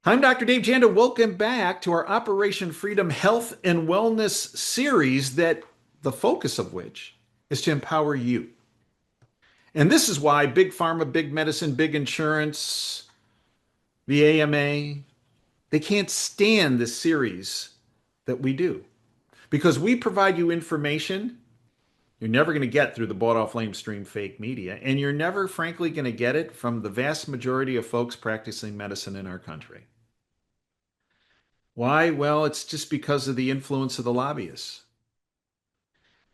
I'm Dr. Dave Janda. Welcome back to our Operation Freedom Health and Wellness series that the focus of which is to empower you. And this is why big pharma, big medicine, big insurance, the AMA, they can't stand this series that we do because we provide you information you're never going to get through the bought off lamestream fake media. And you're never, frankly, going to get it from the vast majority of folks practicing medicine in our country. Why? Well, it's just because of the influence of the lobbyists.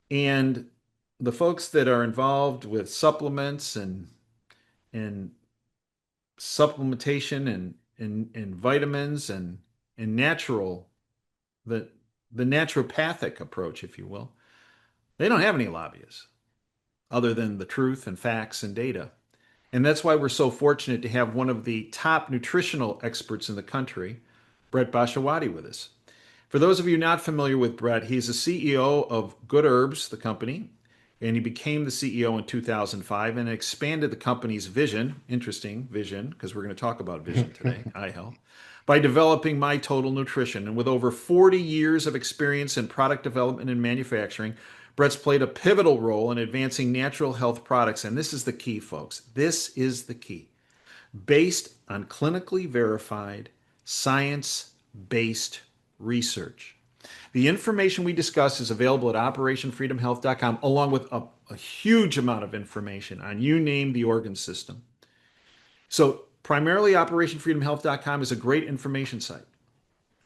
And the folks that are involved with supplements and supplementation and vitamins and natural the the naturopathic approach, if you will, they don't have any lobbyists other than the truth and facts and data. And that's why we're so fortunate to have one of the top nutritional experts in the country, Brett Bashawati, with us. For those of you not familiar with Brett, he's the CEO of Good Herbs, the company, and he became the CEO in 2005 and expanded the company's vision, interesting vision, because we're going to talk about vision today, eye health, by developing My Total Nutrition. And with over 40 years of experience in product development and manufacturing, Brett's played a pivotal role in advancing natural health products. And this is the key, folks. This is the key. Based on clinically verified, science based research. The information we discuss is available at operationfreedomhealth.com, along with a huge amount of information on you name the organ system. So, primarily, operationfreedomhealth.com is a great information site.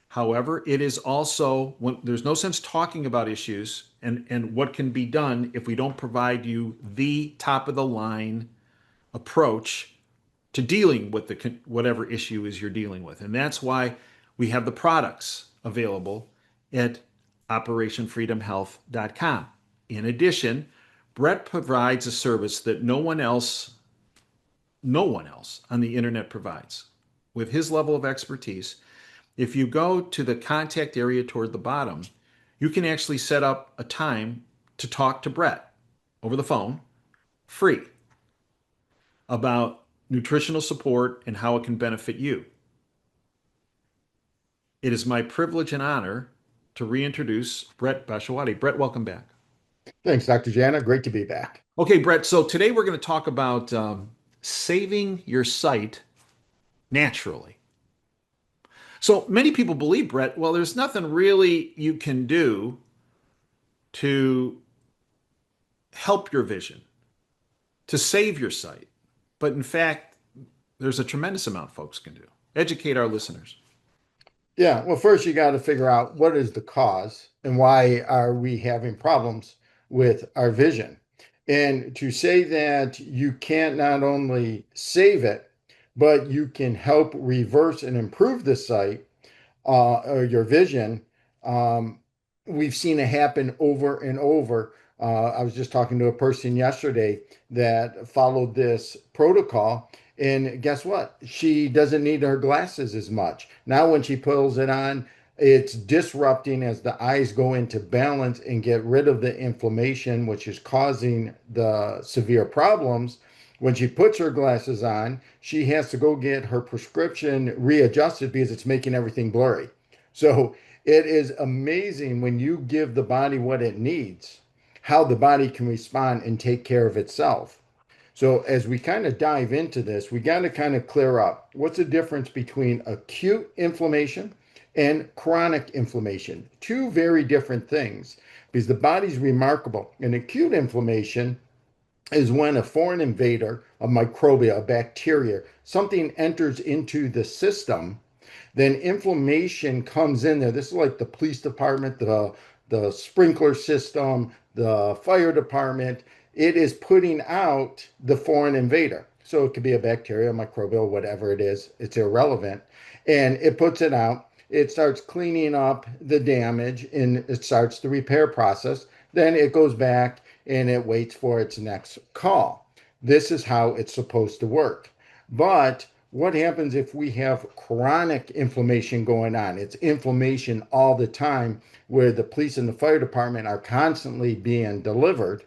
However, it is also, there's no sense talking about issues and what can be done if we don't provide you the top of the line approach to dealing with whatever issue is you're dealing with. And that's why we have the products available at operationfreedomhealth.com. In addition, Brett provides a service that no one else on the internet provides. With his level of expertise, if you go to the contact area toward the bottom, you can actually set up a time to talk to Brett over the phone, free, about nutritional support and how it can benefit you. It is my privilege and honor to reintroduce Brett Bashawati. Brett, welcome back. Thanks, Dr. Jana. Great to be back. Okay, Brett, so today we're going to talk about saving your sight naturally. So many people believe, Brett, well, there's nothing really you can do to help your vision, to save your sight. But in fact, there's a tremendous amount folks can do. Educate our listeners. Yeah, well, first you got to figure out what is the cause and why are we having problems with our vision. And to say that you can't not only save it, but you can help reverse and improve the sight or your vision, um, we've seen it happen over and over. I was just talking to a person yesterday that followed this protocol. And guess what? She doesn't need her glasses as much. Now, when she pulls it on, it's disrupting as the eyes go into balance and get rid of the inflammation, which is causing the severe problems. When she puts her glasses on, she has to go get her prescription readjusted because it's making everything blurry. So it is amazing when you give the body what it needs, how the body can respond and take care of itself. So as we kind of dive into this, we got to kind of clear up what's the difference between acute inflammation and chronic inflammation. Two very different things because the body's remarkable. In acute inflammation, is when a foreign invader, a microbia, a bacteria, something enters into the system, then inflammation comes in there. This is like the police department, the sprinkler system, the fire department. It is putting out the foreign invader. So it could be a bacteria, microbial, whatever it is, it's irrelevant. And it puts it out. It starts cleaning up the damage and it starts the repair process. Then it goes back and it waits for its next call. This is how it's supposed to work. But what happens if we have chronic inflammation going on? It's inflammation all the time where the police and the fire department are constantly being delivered.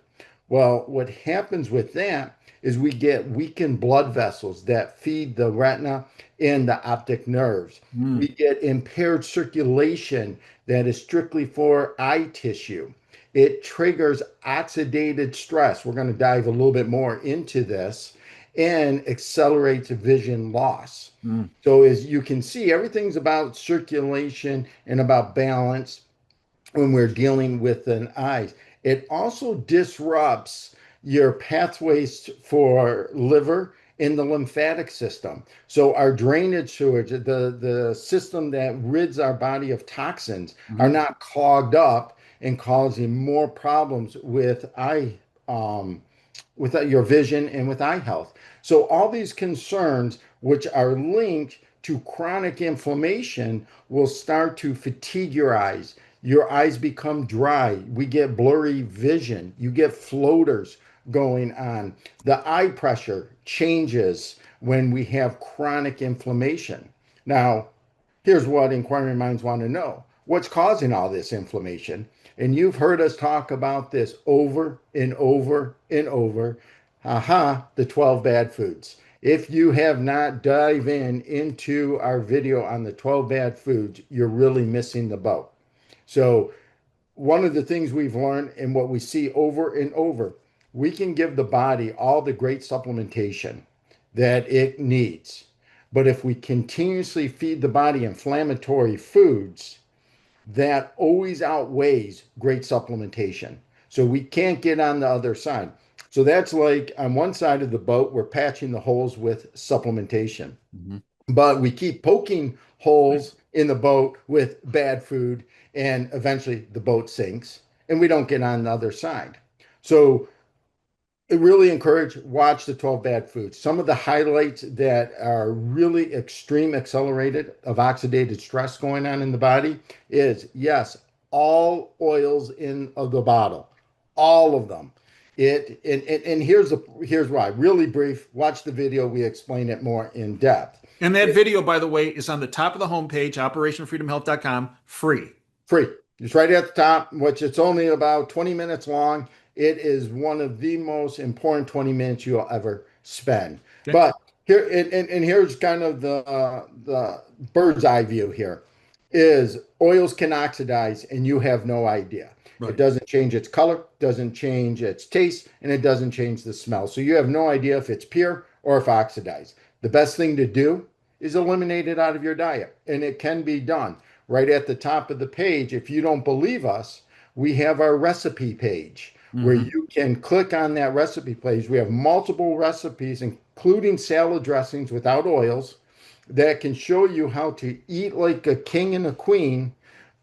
Well, what happens with that is we get weakened blood vessels that feed the retina and the optic nerves. We Mm. get impaired circulation that is strictly for eye tissue. It triggers oxidative stress. We're going to dive a little bit more into this and accelerates vision loss. Mm. So, as you can see, everything's about circulation and about balance when we're dealing with an eye. It also disrupts your pathways for liver in the lymphatic system. So our drainage sewage, the system that rids our body of toxins, are Mhm. not clogged up and causing more problems with eye um, with your vision and with eye health. So all these concerns, which are linked to chronic inflammation, will start to fatigue your eyes. Your eyes become dry. We get blurry vision. You get floaters going on. The eye pressure changes when we have chronic inflammation. Now, here's what inquiring minds want to know. What's causing all this inflammation? And you've heard us talk about this over and over and over. Aha, the 12 bad foods. If you have not dived into our video on the 12 bad foods, you're really missing the boat. So one of the things we've learned and what we see over and over, we can give the body all the great supplementation that it needs. But if we continuously feed the body inflammatory foods, that always outweighs great supplementation. So we can't get on the other side. So that's like on one side of the boat, we're patching the holes with supplementation, Mhm. but we keep poking holes in the boat with bad food, and eventually the boat sinks and we don't get on the other side. So I really encourage watch the 12 bad foods. Some of the highlights that are really extreme accelerated of oxidative stress going on in the body is yes, all oils in of the bottle, all of them. And here's why. Really brief. Watch the video. We explain it more in depth. And that video, by the way, is on the top of the homepage, operationfreedomhealth.com, free. Free. It's right at the top, which it's only about 20 minutes long. It is one of the most important 20 minutes you'll ever spend. Okay. But here and here's kind of the bird's eye view here is oils can oxidize and you have no idea. It Right. doesn't change its color, doesn't change its taste, and it doesn't change the smell. So you have no idea if it's pure or if oxidized. The best thing to do is eliminate it out of your diet, and it can be done right at the top of the page. If you don't believe us, we have our recipe page where Hmm. you can click on that recipe page. We have multiple recipes, including salad dressings without oils, that can show you how to eat like a king and a queen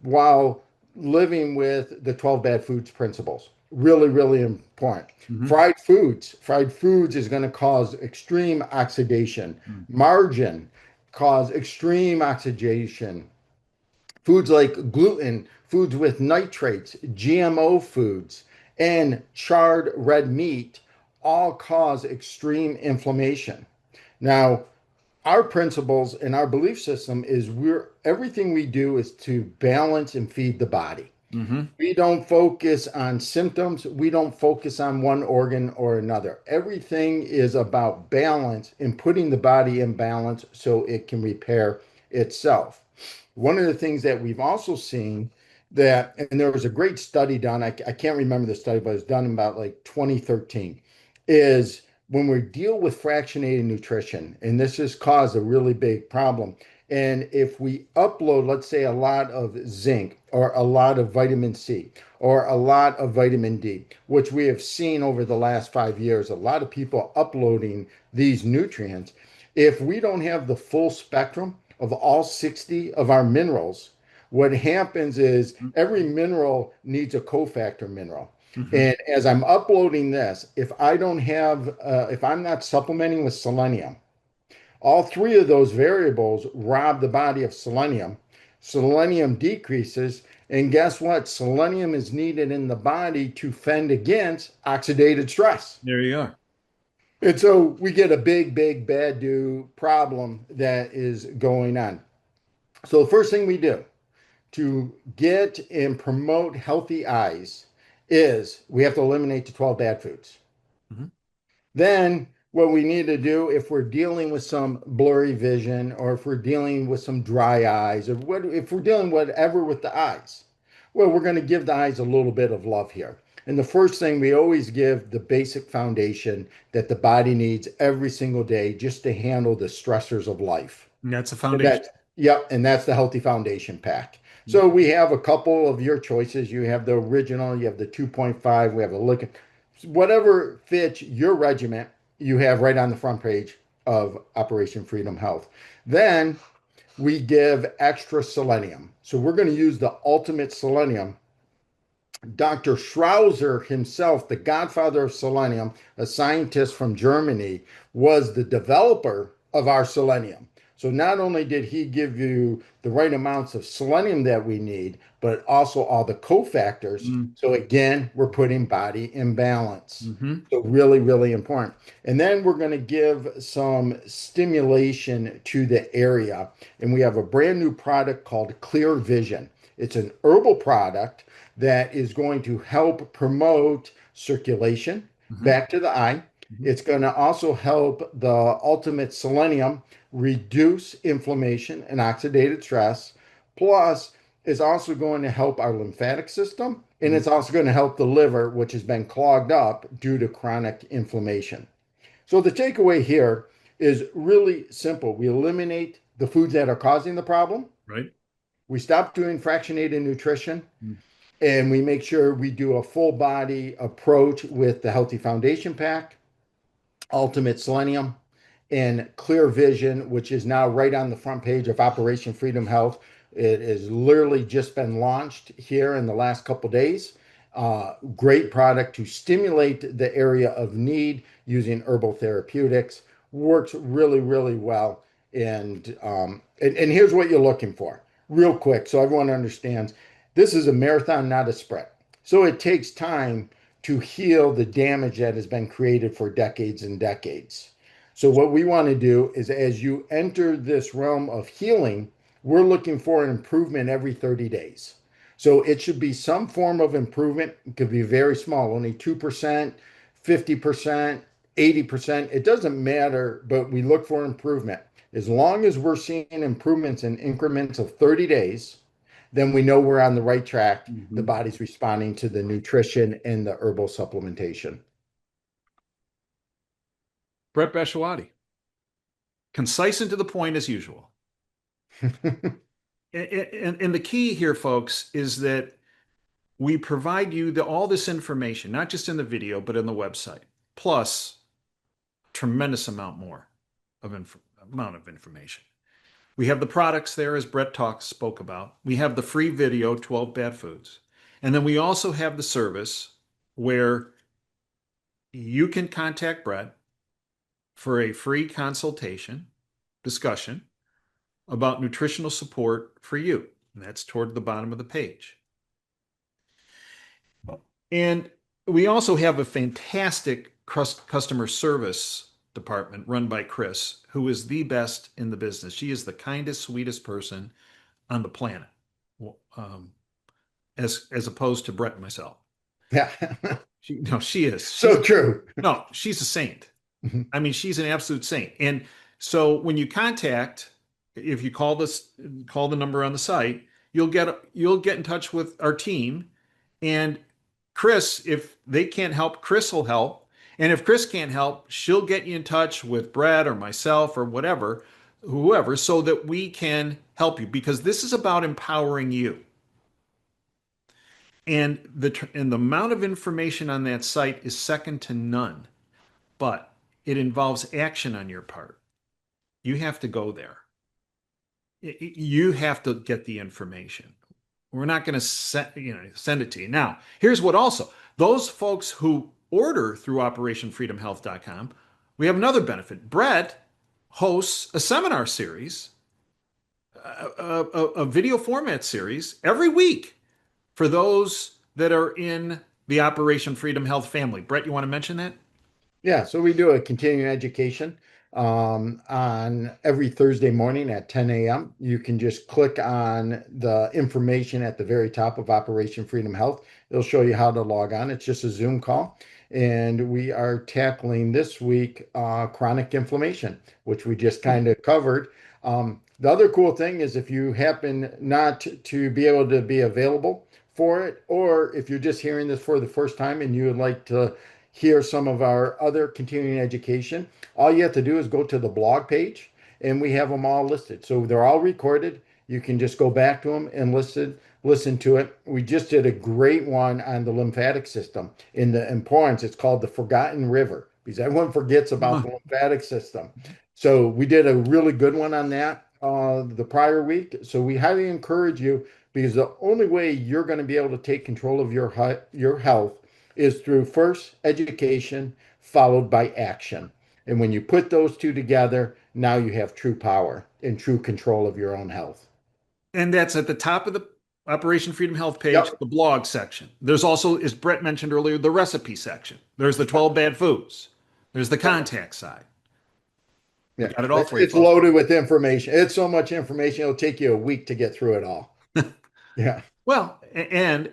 while living with the 12 bad foods principles. Really, really important. Hmm. Fried foods is going to cause extreme oxidation. Margarine cause extreme oxidation. Foods like gluten, foods with nitrates, GMO foods, and charred red meat all cause extreme inflammation. Now, our principles and our belief system is we're everything we do is to balance and feed the body. Hmm. We don't focus on symptoms. We don't focus on one organ or another. Everything is about balance and putting the body in balance so it can repair itself. One of the things that we've also seen that, and there was a great study done, I can't remember the study, but it was done in about like 2013, is when we deal with fractionated nutrition, and this has caused a really big problem. And if we upload, let's say, a lot of zinc or a lot of vitamin C or a lot of vitamin D, which we have seen over the last 5 years, a lot of people uploading these nutrients, if we don't have the full spectrum of all 60 of our minerals, what happens is every mineral needs a cofactor mineral. Hmm. And as I'm uploading this, if I'm not supplementing with selenium, all three of those variables rob the body of selenium. Selenium decreases. And guess what? Selenium is needed in the body to fend against oxidative stress. There you are. And so we get a big, big, bad do problem that is going on. So the first thing we do to get and promote healthy eyes is we have to eliminate the 12 bad foods. Hmm. Then what we need to do if we're dealing with some blurry vision or if we're dealing with some dry eyes or what if we're dealing whatever with the eyes, well, we're going to give the eyes a little bit of love here. And the first thing we always give the basic foundation that the body needs every single day just to handle the stressors of life. And that's a And foundation. that's, yep, and that's the Healthy Foundation Pack. So we have a couple of your choices. You have the original, you have the 2.5, we have a look at whatever fits your regiment, you have right on the front page of Operation Freedom Health. Then we give extra selenium. So we're going to use the ultimate selenium. Dr. Schrauzer himself, the godfather of selenium, a scientist from Germany, was the developer of our selenium. So not only did he give you the right amounts of selenium that we need, but also all the cofactors. So again, we're putting body in balance. Mm-hmm. So really, really important. And then we're going to give some stimulation to the area. And we have a brand new product called Clear Vision. It's an herbal product that is going to help promote circulation Mm-hmm. back to the eye. Mm-hmm. It's going to also help the ultimate selenium reduce inflammation and oxidative stress. Plus, it's also going to help our lymphatic system, and Mm-hmm. it's also going to help the liver, which has been clogged up due to chronic inflammation. So the takeaway here is really simple. We eliminate the foods that are causing the problem. Right. We stop doing fractionated nutrition and we make sure we do a full body approach with the Healthy Foundation Pack, Ultimate Selenium, and Clear Vision, which is now right on the front page of Operation Freedom Health. It has literally just been launched here in the last couple days. Great product to stimulate the area of need using herbal therapeutics. Works really, really well. And here's what you're looking for, real quick, so everyone understands. This is a marathon, not a sprint. So it takes time to heal the damage that has been created for decades and decades. So what we want to do is as you enter this realm of healing, we're looking for an improvement every 30 days. So it should be some form of improvement. It could be very small, only 2%, 50%, 80%. It doesn't matter, but we look for improvement. As long as we're seeing improvements in increments of 30 days, then we know we're on the right track. The Mm-hmm. body's responding to the nutrition and the herbal supplementation. Brett Beshawati, concise and to the point as usual. And the key here, folks, is that we provide you all this information, not just in the video, but in the website, plus tremendous amount more of amount of information. We have the products there, as Brett spoke about. We have the free video, 12 Bad Foods. And then we also have the service where you can contact Brett for a free consultation, discussion about nutritional support for you. And that's toward the bottom of the page. And we also have a fantastic customer service department run by Chris, who is the best in the business. She is the kindest, sweetest person on the planet, um, as opposed to Brett and myself. Yeah. No, she is. So true. She's a saint. I mean, she's an absolute saint. And so when you contact, if you call the number on the site, you'll get in touch with our team. And Chris, if they can't help, Chris will help. And if Chris can't help, she'll get you in touch with Brad or myself or whoever, so that we can help you, because this is about empowering you. And the amount of information on that site is second to none, but it involves action on your part. You have to go there. You have to get the information. We're not going to send it to you. Now, here's what also, those folks who order through operationfreedomhealth.com, we have another benefit. Brett hosts a seminar series, a video format series every week for those that are in the Operation Freedom Health family. Brett, you want to mention that? Yeah, so we do a continuing education on every Thursday morning at 10 a.m. You can just click on the information at the very top of Operation Freedom Health. It'll show you how to log on. It's just a Zoom call. And we are tackling this week chronic inflammation, which we just kind of covered. The other cool thing is if you happen not to be able to be available for it, or if you're just hearing this for the first time and you would like to hear some of our other continuing education, all you have to do is go to the blog page and we have them all listed. So they're all recorded. You can just go back to them and listen to it. We just did a great one on the lymphatic system in the importance. It's called the Forgotten River because everyone forgets about Huh. the lymphatic system. So we did a really good one on that the prior week. So we highly encourage you because the only way you're going to be able to take control of your health is through first education followed by action. And when you put those two together, now you have true power and true control of your own health. And that's at the top of the Operation Freedom Health page, Yep. the blog section. There's also, as Brett mentioned earlier, the recipe section. There's the 12 bad foods. There's the contact side. We Yeah. got it all for you, It's folks. loaded with information. It's so much information, it'll take you a week to get through it all. Yeah. Well, and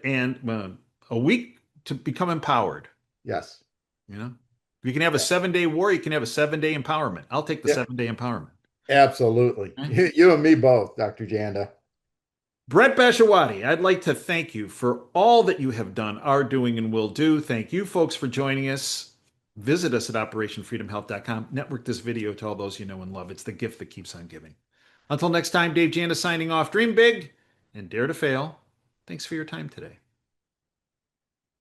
a week to become empowered. Yes. You know, you can have a 7 day war. You can have a 7 day empowerment. I'll take the Yeah. 7 day empowerment. Absolutely. Okay? You and me both, Dr. Janda. Brett Bashawati, I'd like to thank you for all that you have done, are doing, and will do. Thank you, folks, for joining us. Visit us at operationfreedomhealth.com. Network this video to all those you know and love. It's the gift that keeps on giving. Until next time, Dave Janda signing off. Dream big and dare to fail. Thanks for your time today.